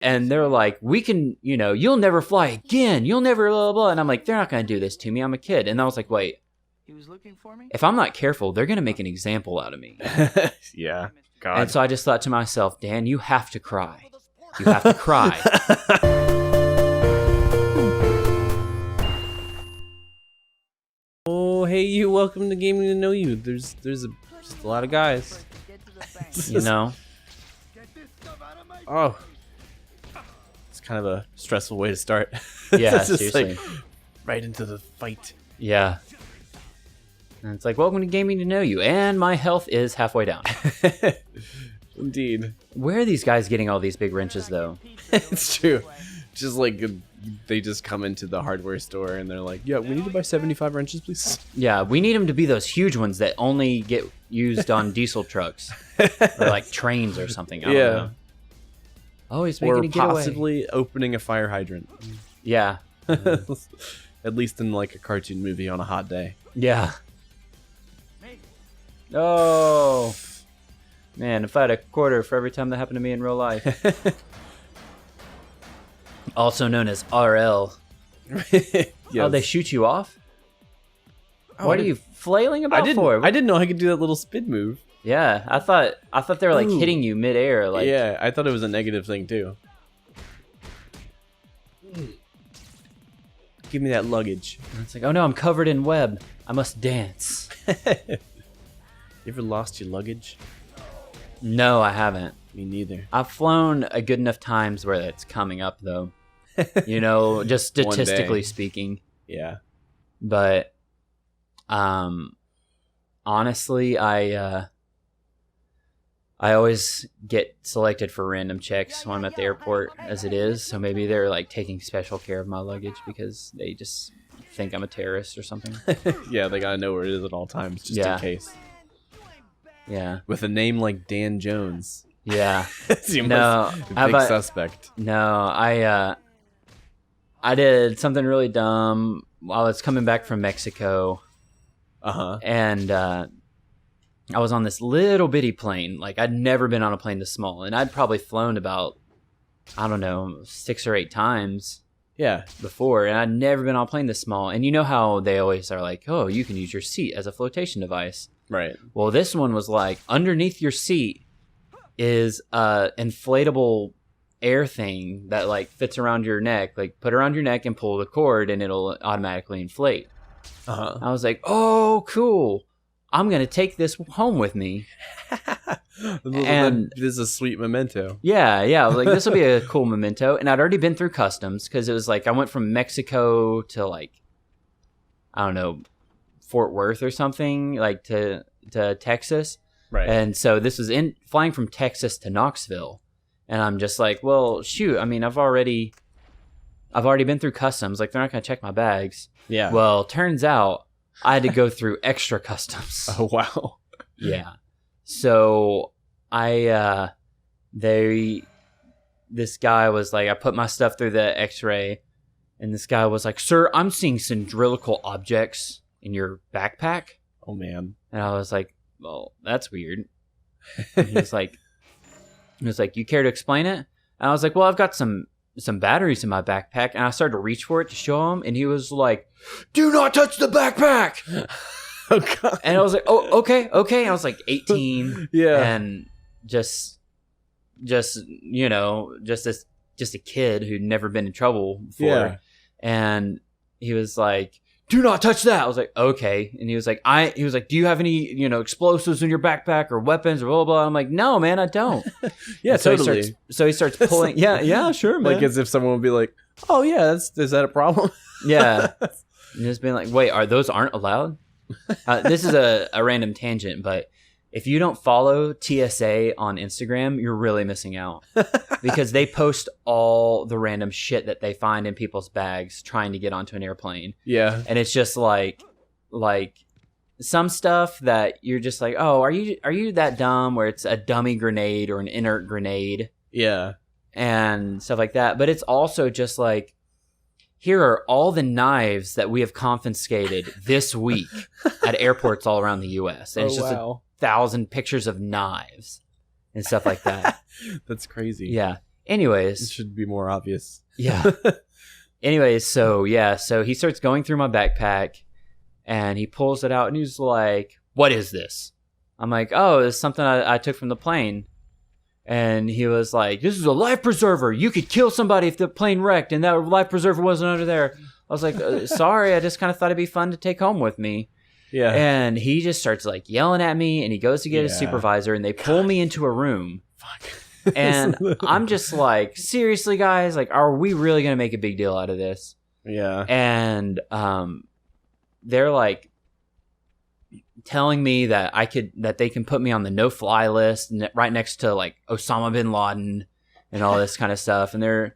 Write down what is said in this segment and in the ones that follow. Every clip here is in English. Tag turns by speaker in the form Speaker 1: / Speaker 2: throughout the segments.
Speaker 1: And they're like, we can, you'll never fly again. You'll never blah, blah, blah. And I'm like, they're not going to do this to me. I'm a kid. And I was like, wait,
Speaker 2: He was looking for me?
Speaker 1: if I'm not careful, they're going to make an example out of me.
Speaker 3: Yeah. God.
Speaker 1: And so I just thought to myself, Dan, you have to cry. You have to cry.
Speaker 3: Oh, hey, you. Welcome to Gaming to Know You. There's just a lot of guys. Oh. It's kind of a stressful way to start.
Speaker 1: Yeah,
Speaker 3: It's just
Speaker 1: seriously.
Speaker 3: like right into the fight.
Speaker 1: Yeah. And it's like, welcome to Gaming to Know You. And my health is halfway down.
Speaker 3: Indeed.
Speaker 1: Where are these guys getting all these big wrenches, though?
Speaker 3: It's true. Just like they just come into the hardware store and they're like, yeah, we need to buy 75 wrenches, please.
Speaker 1: Yeah, we need them to be those huge ones that only get used on diesel trucks. Or like trains or something. I don't know. Oh, he's making
Speaker 3: or
Speaker 1: a getaway.
Speaker 3: possibly opening a fire hydrant.
Speaker 1: Yeah.
Speaker 3: At least in like a cartoon movie on a hot day.
Speaker 1: Yeah. Oh. Man, if I had a quarter for every time that happened to me in real life. Also known as RL.
Speaker 3: Yes.
Speaker 1: Oh, they shoot you off?
Speaker 3: Oh,
Speaker 1: What are you flailing about for?
Speaker 3: I didn't know I could do that little spin move.
Speaker 1: Yeah, I thought they were like
Speaker 3: Ooh.
Speaker 1: hitting you midair. Like,
Speaker 3: Yeah, I thought it was a negative thing too. Give me that luggage.
Speaker 1: it's like, oh no, I'm covered in web. I must dance.
Speaker 3: You ever lost your luggage?
Speaker 1: No, I haven't.
Speaker 3: Me neither.
Speaker 1: I've flown a good enough times where it's coming up though. Just
Speaker 3: One day.
Speaker 1: statistically speaking.
Speaker 3: Yeah.
Speaker 1: But honestly, I always get selected for random checks when I'm at the airport as it is. So maybe they're like taking special care of my luggage because they just think I'm a terrorist or something.
Speaker 3: Yeah, they gotta know where it is at all times, just
Speaker 1: Yeah.
Speaker 3: in case.
Speaker 1: Yeah.
Speaker 3: With a name like Dan Jones.
Speaker 1: Yeah.
Speaker 3: Seems
Speaker 1: No,
Speaker 3: like a
Speaker 1: how
Speaker 3: big
Speaker 1: about-
Speaker 3: suspect.
Speaker 1: No, I did something really dumb while I was coming back from Mexico.
Speaker 3: Uh-huh.
Speaker 1: And I was on this little bitty plane. Like, I'd never been on a plane this small. And I'd probably flown about, I don't know, 6 or 8 times
Speaker 3: Yeah.
Speaker 1: before. And I'd never been on a plane this small. And you know how they always are like, oh, you can use your seat as a flotation device.
Speaker 3: Right.
Speaker 1: Well, this one was like, underneath your seat is a inflatable air thing that like fits around your neck. Like, put it around your neck and pull the cord and it'll automatically inflate.
Speaker 3: Uh-huh.
Speaker 1: I was like, oh, cool. I'm going to take this home with me.
Speaker 3: And this is a sweet memento.
Speaker 1: Yeah. I was like, this will be a cool memento. And I'd already been through customs because it was like I went from Mexico to like, I don't know, Fort Worth or something, like to Texas.
Speaker 3: Right.
Speaker 1: And so this was flying from Texas to Knoxville. And I'm just like, well, shoot. I mean, I've already been through customs. Like, they're not going to check my bags.
Speaker 3: Yeah.
Speaker 1: Well, turns out I had to go through extra customs.
Speaker 3: Oh, wow.
Speaker 1: Yeah. So this guy was like, I put my stuff through the x-ray and this guy was like, sir, I'm seeing cylindrical objects in your backpack.
Speaker 3: Oh, man.
Speaker 1: And I was like, well, that's weird. And he was like, you care to explain it? And I was like, well, I've got some batteries in my backpack. And I started to reach for it to show him. And he was like, do not touch the backpack.
Speaker 3: Oh, God.
Speaker 1: And I was like, oh, okay. And I was like 18.
Speaker 3: Yeah.
Speaker 1: And just a kid who'd never been in trouble before.
Speaker 3: Yeah.
Speaker 1: And he was like, do not touch that. I was like, okay. And he was like, do you have any, explosives in your backpack or weapons or blah, blah, blah. I'm like, no, man, I don't.
Speaker 3: Yeah,
Speaker 1: And so
Speaker 3: totally.
Speaker 1: He starts pulling. Yeah, sure, man.
Speaker 3: Like as if someone would be like, oh, yeah, is that a problem?
Speaker 1: Yeah. And just being like, wait, aren't allowed? This is a random tangent, but if you don't follow TSA on Instagram, you're really missing out because they post all the random shit that they find in people's bags trying to get onto an airplane.
Speaker 3: Yeah.
Speaker 1: And it's just like some stuff that you're just like, oh, are you that dumb where it's a dummy grenade or an inert grenade
Speaker 3: Yeah.
Speaker 1: and stuff like that. But it's also just like, here are all the knives that we have confiscated this week at airports all around the U.S. And it's just 1,000 pictures of knives and stuff like that.
Speaker 3: That's crazy.
Speaker 1: Yeah. Anyways,
Speaker 3: It should be more obvious.
Speaker 1: yeah. Anyways, so he starts going through my backpack, and he pulls it out, and he's like, "What is this?" I'm like, "Oh, it's something I took from the plane." And he was like, "This is a life preserver. You could kill somebody if the plane wrecked, and that life preserver wasn't under there." I was like, "Sorry, I just kind of thought it'd be fun to take home with me."
Speaker 3: Yeah.
Speaker 1: And he just starts like yelling at me, and he goes to get his supervisor, and they pull me into a room.
Speaker 3: Fuck.
Speaker 1: And I'm just like, seriously, guys, like, are we really gonna make a big deal out of this?
Speaker 3: Yeah.
Speaker 1: And they're like telling me that they can put me on the no-fly list, right next to like Osama bin Laden and all this kind of stuff. And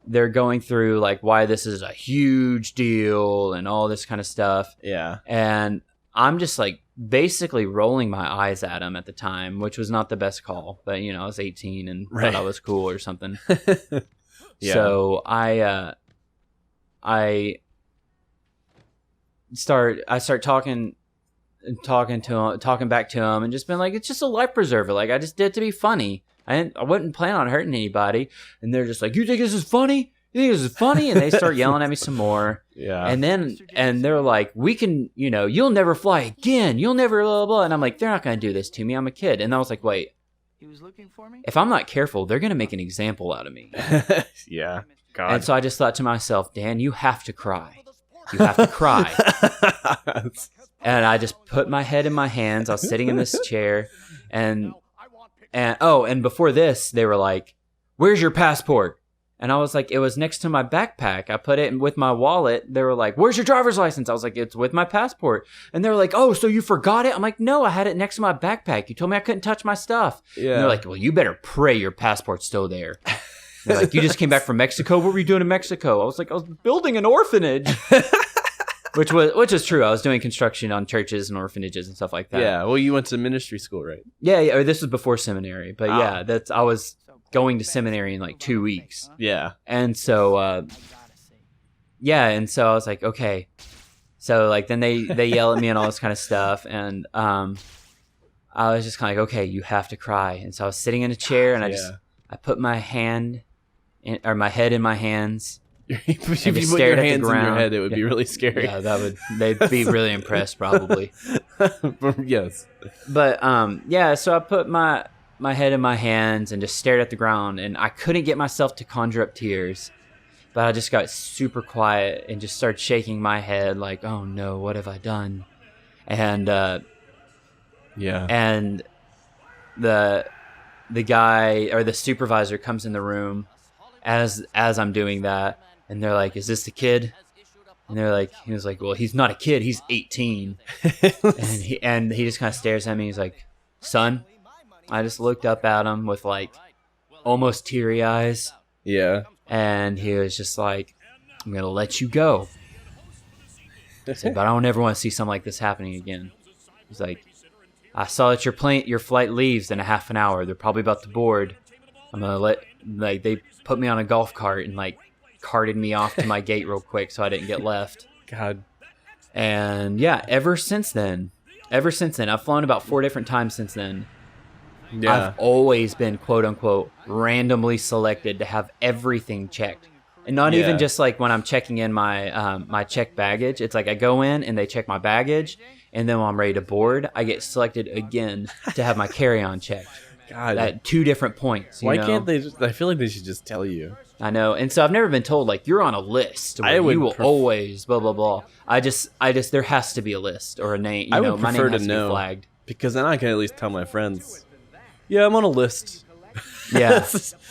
Speaker 1: they're going through like why this is a huge deal and all this kind of stuff.
Speaker 3: Yeah.
Speaker 1: And I'm just like basically rolling my eyes at him at the time, which was not the best call, but I was 18 and thought I was cool or something.
Speaker 3: Yeah.
Speaker 1: So I start talking back to him, and just been like, it's just a life preserver. Like, I just did it to be funny. I wouldn't plan on hurting anybody. And they're just like, "You think this is funny? You think this is funny?" And they start yelling at me some more.
Speaker 3: Yeah.
Speaker 1: And they're like, "We can, you'll never fly again. You'll never blah, blah, blah." And I'm like, they're not going to do this to me. I'm a kid. And I was like, wait, if I'm not careful, they're going to make an example out of me.
Speaker 3: Yeah. God.
Speaker 1: And so I just thought to myself, Dan, you have to cry. You have to cry. And I just put my head in my hands. I was sitting in this chair, and before this, they were like, "Where's your passport?" And I was like, "It was next to my backpack. I put it with my wallet." They were like, "Where's your driver's license?" I was like, "It's with my passport." And they were like, "Oh, so you forgot it?" I'm like, "No, I had it next to my backpack. You told me I couldn't touch my stuff."
Speaker 3: Yeah.
Speaker 1: And they're like, "Well, you better pray your passport's still there." They're like, "You just came back from Mexico? What were you doing in Mexico?" I was like, "I was building an orphanage." Which is true. I was doing construction on churches and orphanages and stuff like that.
Speaker 3: Yeah. Well, you went to ministry school, right?
Speaker 1: Yeah. This was before seminary, but yeah, I was going to seminary in like 2 weeks.
Speaker 3: Yeah.
Speaker 1: And so, and so I was like, okay. So like then they yell at me and all this kind of stuff, and I was just kind of like, okay, you have to cry. And so I was sitting in a chair, and I put my head in my hands.
Speaker 3: If you put your hands in your head, it would be really scary.
Speaker 1: Yeah, they'd be really impressed probably.
Speaker 3: Yes.
Speaker 1: But so I put my head in my hands and just stared at the ground, and I couldn't get myself to conjure up tears. But I just got super quiet and just started shaking my head like, "Oh no, what have I done?" And and the guy or the supervisor comes in the room as I'm doing that. And they're like, "Is this the kid?" And they're like, he was like, "Well, he's not a kid. He's 18. and he just kind of stares at me. He's like, "Son." I just looked up at him with like almost teary eyes.
Speaker 3: Yeah.
Speaker 1: And he was just like, "I'm going to let you go." I said, "But I don't ever want to see something like this happening again." He's like, "I saw that your flight leaves in a half an hour. They're probably about to board. I'm going to they put me on a golf cart and like carted me off to my gate real quick so I didn't get left."
Speaker 3: God.
Speaker 1: And yeah, ever since then, I've flown about 4 different times since then.
Speaker 3: Yeah.
Speaker 1: I've always been quote unquote randomly selected to have everything checked. And not even just like when I'm checking in my checked baggage. It's like I go in and they check my baggage, and then when I'm ready to board, I get selected again to have my carry-on checked.
Speaker 3: God.
Speaker 1: At 2 different points.
Speaker 3: Why can't they I feel like they should just tell you.
Speaker 1: I know. And so I've never been told like, you're on a list where you will always blah blah blah. I just there has to be a list or a name.
Speaker 3: I would
Speaker 1: my
Speaker 3: prefer
Speaker 1: name has
Speaker 3: to
Speaker 1: to
Speaker 3: know,
Speaker 1: be flagged.
Speaker 3: because then I can at least tell my friends, "Yeah, I'm on a list."
Speaker 1: Yeah.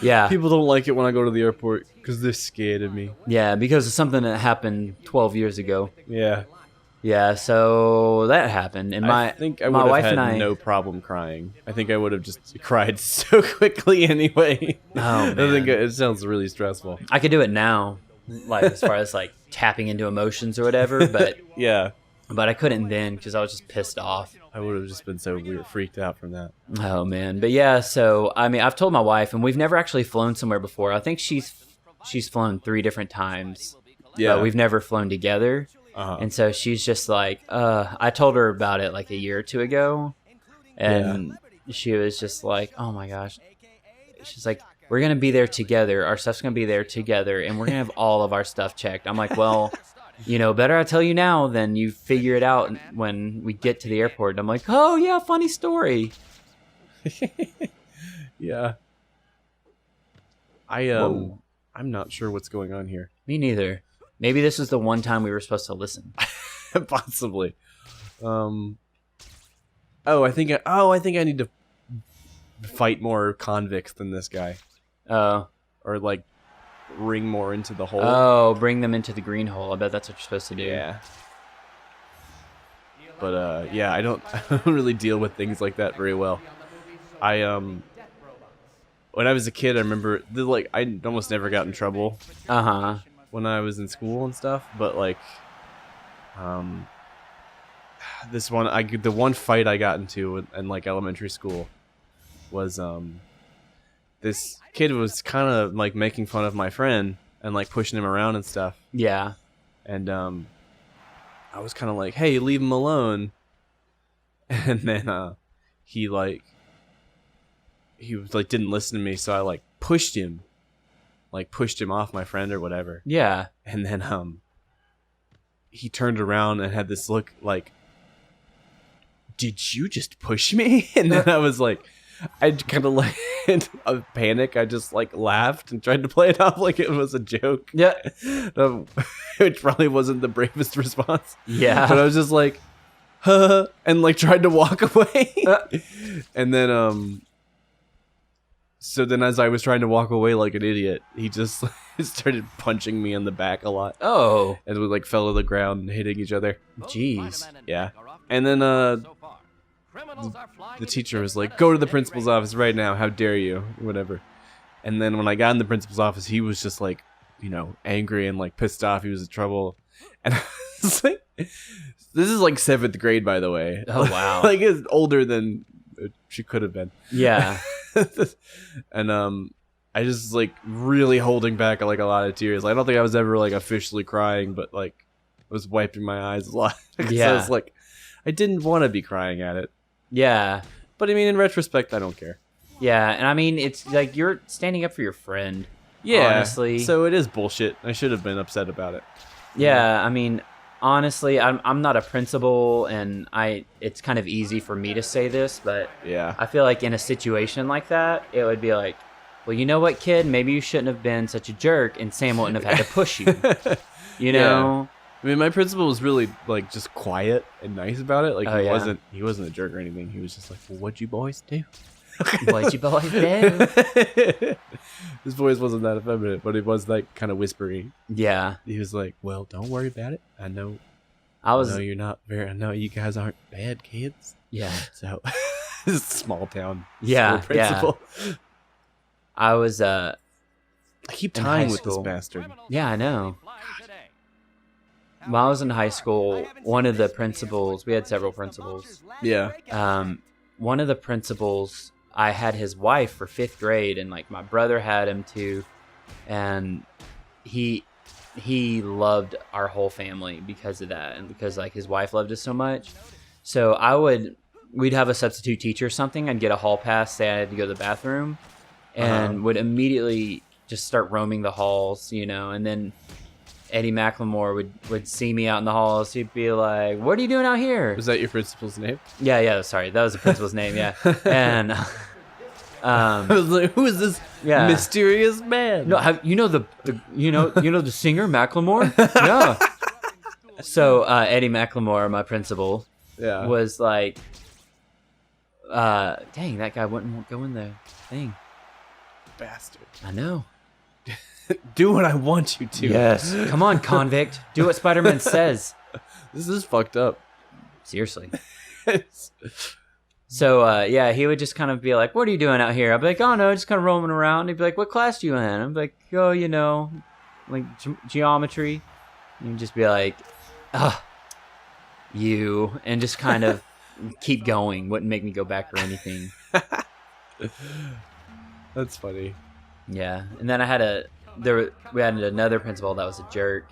Speaker 1: Yeah.
Speaker 3: People don't like it when I go to the airport because they're scared of me.
Speaker 1: Yeah, because of something that happened 12 years ago.
Speaker 3: Yeah.
Speaker 1: Yeah, so that happened, and
Speaker 3: I think I would
Speaker 1: my
Speaker 3: have
Speaker 1: wife
Speaker 3: had
Speaker 1: and I
Speaker 3: no problem crying. I think I would have just cried so quickly anyway.
Speaker 1: Oh, man.
Speaker 3: I think it sounds really stressful.
Speaker 1: I could do it now, like as far as like tapping into emotions or whatever, but
Speaker 3: Yeah.
Speaker 1: but I couldn't then because I was just pissed off.
Speaker 3: I would have just been so weird, freaked out from that.
Speaker 1: Oh man, but yeah. So I mean, I've told my wife, and we've never actually flown somewhere before. I think she's flown 3 different times.
Speaker 3: Yeah.
Speaker 1: But we've never flown together.
Speaker 3: Uh-huh.
Speaker 1: And so she's just like, I told her about it like a year or 2 ago, and she was just like, "Oh my gosh," she's like, we're going to be there together. Our stuff's going to be there together, and we're going to have all of our stuff checked. I'm like, well, better I tell you now than you figure it out when we get to the airport. And I'm like, oh, yeah, funny story.
Speaker 3: Yeah. I'm not sure what's going on here.
Speaker 1: Me neither. Maybe this is the one time we were supposed to listen.
Speaker 3: Possibly. I think I need to fight more convicts than this guy.
Speaker 1: Oh.
Speaker 3: Or like ring more into the hole.
Speaker 1: Oh, bring them into the green hole. I bet that's what you're supposed to do.
Speaker 3: Yeah. But I don't really deal with things like that very well. When I was a kid, I remember I almost never got in trouble. When I was in school and stuff, but like the one fight I got into in like elementary school was this kid was kind of like making fun of my friend and like pushing him around and stuff.
Speaker 1: Yeah.
Speaker 3: And I was kind of like, "Hey, leave him alone." And then he didn't listen to me, so I like pushed him off my friend or whatever.
Speaker 1: Yeah.
Speaker 3: And then he turned around and had this look like, "Did you just push me?" And then I was like, I kind of like in a panic. I just like laughed and tried to play it off like it was a joke.
Speaker 1: Yeah.
Speaker 3: Which probably wasn't the bravest response.
Speaker 1: Yeah.
Speaker 3: But I was just like, huh, and like tried to walk away. And then so then as I was trying to walk away like an idiot, he just started punching me in the back a lot.
Speaker 1: Oh.
Speaker 3: And we like fell to the ground and hitting each other.
Speaker 1: Jeez.
Speaker 3: Yeah. And then the teacher was like, "Go to the principal's office right now. How dare you?" Whatever. And then when I got in the principal's office, he was just like, angry and like pissed off. He was in trouble. And I was like, this is like 7th grade, by the way.
Speaker 1: Oh, wow.
Speaker 3: Like it's older than she could have been.
Speaker 1: Yeah.
Speaker 3: And I just like really holding back like a lot of tears. I don't think I was ever like officially crying, but like I was wiping my eyes a lot.
Speaker 1: Yeah.
Speaker 3: I was like, I didn't want to be crying at it.
Speaker 1: Yeah.
Speaker 3: But I mean, in retrospect, I don't care.
Speaker 1: Yeah, and I mean, it's like you're standing up for your friend.
Speaker 3: Yeah.
Speaker 1: Honestly.
Speaker 3: So it is bullshit. I should have been upset about it.
Speaker 1: Yeah, I mean, honestly, I'm not a principal, and it's kind of easy for me to say this, but
Speaker 3: yeah,
Speaker 1: I feel like in a situation like that, it would be like, well, you know what, kid? Maybe you shouldn't have been such a jerk, and Sam wouldn't have had to push you. You know?
Speaker 3: Yeah. I mean, my principal was really like just quiet and nice about it. Like he wasn't a jerk or anything. He was just like, "Well, what'd you boys do?"
Speaker 1: What'd you boys do?
Speaker 3: His voice wasn't that effeminate, but it was like kind of whispery.
Speaker 1: Yeah.
Speaker 3: He was like, "Well, don't worry about it. I know you're not very. I know you guys aren't bad kids."
Speaker 1: Yeah.
Speaker 3: So, small town.
Speaker 1: Yeah.
Speaker 3: School principal.
Speaker 1: Yeah. I
Speaker 3: keep tying with
Speaker 1: school.
Speaker 3: this bastard.
Speaker 1: Yeah, I know. When I was in high school, one of the principals, we had several principals.
Speaker 3: Yeah.
Speaker 1: One of the principals, I had his wife for 5th grade, and like my brother had him too, and he loved our whole family because of that, and because like his wife loved us so much. So we'd have a substitute teacher or something. I'd get a hall pass, say I had to go to the bathroom, and would immediately just start roaming the halls, and then Eddie McLemore would see me out in the halls. He'd be like, "What are you doing out here?"
Speaker 3: Was that your principal's name?
Speaker 1: Yeah. Sorry, that was the principal's name. Yeah, and
Speaker 3: I was like, "Who is this mysterious man?"
Speaker 1: No, the singer Macklemore? Yeah. So Eddie McLemore, my principal, was like, "Dang, that guy wouldn't go in the thing."
Speaker 3: Bastard.
Speaker 1: I know.
Speaker 3: Do what I want you to.
Speaker 1: Yes. Come on, convict. Do what Spider-Man says.
Speaker 3: This is fucked up.
Speaker 1: Like So, he would just kind of be like, "What are you doing out here?" I'd be like, "Oh, no, just kind of roaming around." He'd be like, "What class do you in?" I'd be like, "Oh, like geometry." And he'd just be like, "You," and just kind of keep going. Wouldn't make me go back or anything.
Speaker 3: That's funny.
Speaker 1: Yeah. And then we had another principal that was a jerk,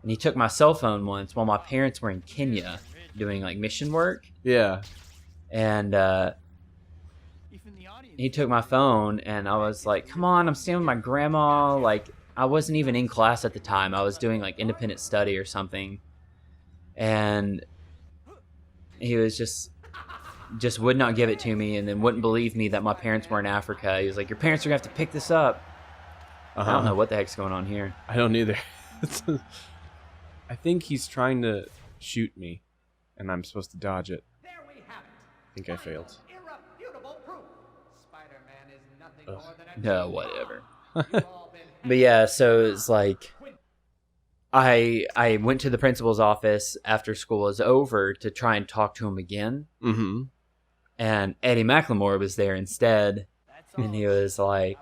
Speaker 1: and he took my cell phone once while my parents were in Kenya doing like mission work.
Speaker 3: Yeah.
Speaker 1: And he took my phone, and I was like, come on, I'm staying with my grandma. Like, I wasn't even in class at the time. I was doing like independent study or something. And he was just would not give it to me, and then wouldn't believe me that my parents were in Africa. He was like, your parents are going to have to pick this up. I don't know what the heck's going on here.
Speaker 3: I don't either. I think he's trying to shoot me, and I'm supposed to dodge it. I think I failed.
Speaker 1: No, whatever. But yeah, so it's like I went to the principal's office after school was over to try and talk to him again.
Speaker 3: Mm-hmm.
Speaker 1: And Eddie McLemore was there instead. And he was like,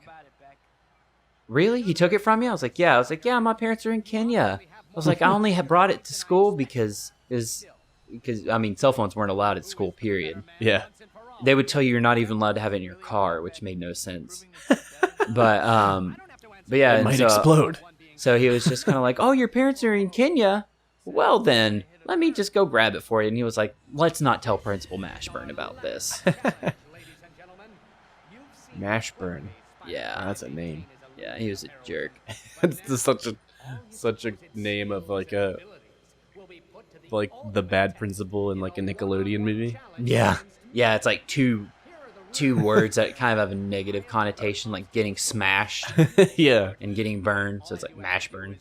Speaker 1: really? He took it from you? I was like, yeah. I was like, yeah, my parents are in Kenya. I was like, I only had brought it to school because I mean, cell phones weren't allowed at school, period.
Speaker 3: Yeah.
Speaker 1: They would tell you you're not even allowed to have it in your car, which made no sense. But yeah.
Speaker 3: It might explode.
Speaker 1: So he was just kind of like, oh, your parents are in Kenya? Well, then, let me just go grab it for you. And he was like, let's not tell Principal Mashburn about this.
Speaker 3: Mashburn.
Speaker 1: Yeah.
Speaker 3: That's a name.
Speaker 1: Yeah, he was a jerk.
Speaker 3: It's just such a name of like the bad principal in like a Nickelodeon movie.
Speaker 1: Yeah. Yeah, it's like two words that kind of have a negative connotation, like getting smashed.
Speaker 3: Yeah.
Speaker 1: And getting burned, so it's like Mashburn.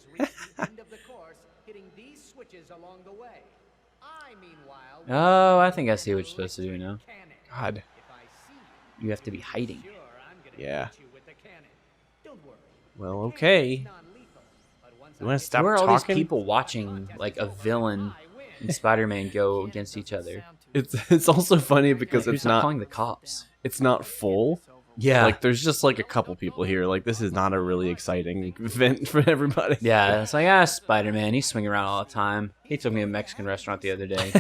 Speaker 1: Oh, I think I see what you're supposed to do now.
Speaker 3: God.
Speaker 1: You have to be hiding.
Speaker 3: Yeah. Well, okay. You want to stop
Speaker 1: Where are all
Speaker 3: talking?
Speaker 1: these people watching like a villain and Spider-Man go against each other?
Speaker 3: It's also funny because
Speaker 1: Like,
Speaker 3: it's
Speaker 1: who's not
Speaker 3: not
Speaker 1: calling the cops.
Speaker 3: It's not full.
Speaker 1: Yeah.
Speaker 3: Like there's just like a couple people here. Like this is not a really exciting event for everybody.
Speaker 1: Yeah, it's like, Spider-Man, he's swinging around all the time. He took me to a Mexican restaurant the other day.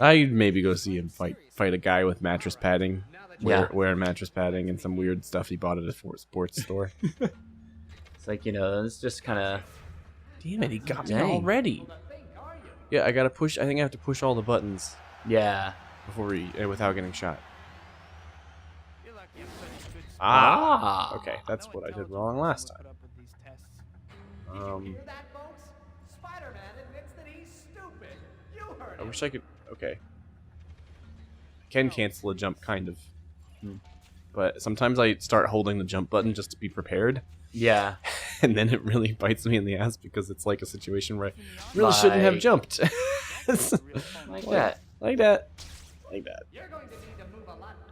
Speaker 3: I'd maybe go see him fight a guy with mattress padding.
Speaker 1: Yeah.
Speaker 3: Wearing mattress padding and some weird stuff he bought at a sports store.
Speaker 1: It's like, it's just kind of...
Speaker 3: Damn it, he got me
Speaker 1: Dang.
Speaker 3: already. Yeah, I gotta push. I think I have to push all the buttons
Speaker 1: Yeah.
Speaker 3: without getting shot.
Speaker 1: Ah.
Speaker 3: Okay, that's what I did wrong last time. I wish I could. Okay. I can cancel a jump, kind of. But sometimes I start holding the jump button just to be prepared.
Speaker 1: Yeah.
Speaker 3: And then it really bites me in the ass because it's like a situation where I really shouldn't have jumped.
Speaker 1: Like that.
Speaker 3: Like that. Like that.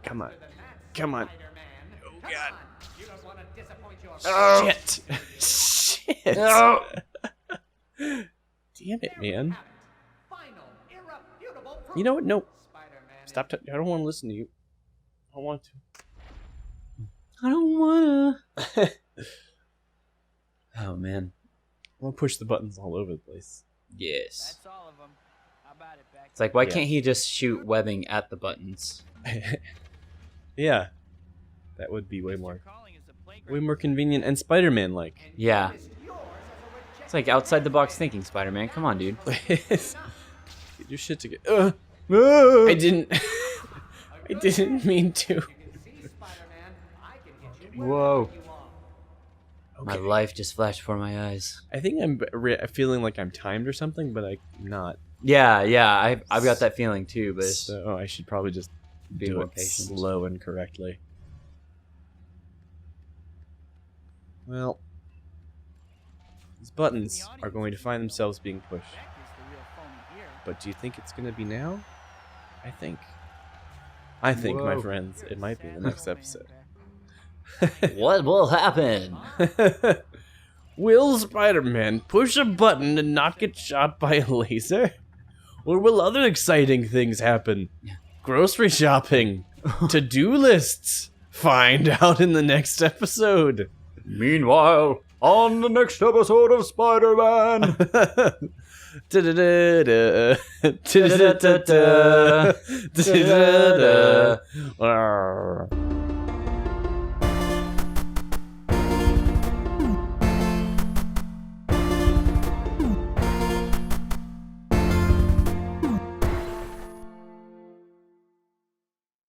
Speaker 3: Come on. Come on. Oh, God. Oh. Shit. Shit.
Speaker 1: No.
Speaker 3: Damn it, man. You know what? No. Stop. I don't want to listen to you. I don't want to.
Speaker 1: I don't wanna. Oh, man.
Speaker 3: I'm going to push the buttons all over the place.
Speaker 1: Yes. It's like, why can't he just shoot webbing at the buttons?
Speaker 3: Yeah. That would be way more convenient and Spider-Man-like.
Speaker 1: Yeah. It's like outside the box thinking, Spider-Man. Come on, dude.
Speaker 3: Get your shit together. I didn't mean to.
Speaker 1: Whoa.
Speaker 3: Okay.
Speaker 1: My life just flashed before my eyes.
Speaker 3: I think I'm feeling like I'm timed or something, but I'm not.
Speaker 1: Yeah. I've got that feeling too, but
Speaker 3: So I should probably just
Speaker 1: be
Speaker 3: do
Speaker 1: more
Speaker 3: it
Speaker 1: patient.
Speaker 3: slow and correctly. Well, these buttons are going to find themselves being pushed. But do you think it's going to be now? I think, my
Speaker 1: Whoa.
Speaker 3: friends, it might be the next episode.
Speaker 1: What will happen?
Speaker 3: Will Spider-Man push a button and not get shot by a laser? Or will other exciting things happen? Grocery shopping, to-do lists. Find out in the next episode.
Speaker 1: Meanwhile, on the next episode of Spider-Man.
Speaker 3: Da-da-da-da. Da-da-da-da. Da-da-da-da.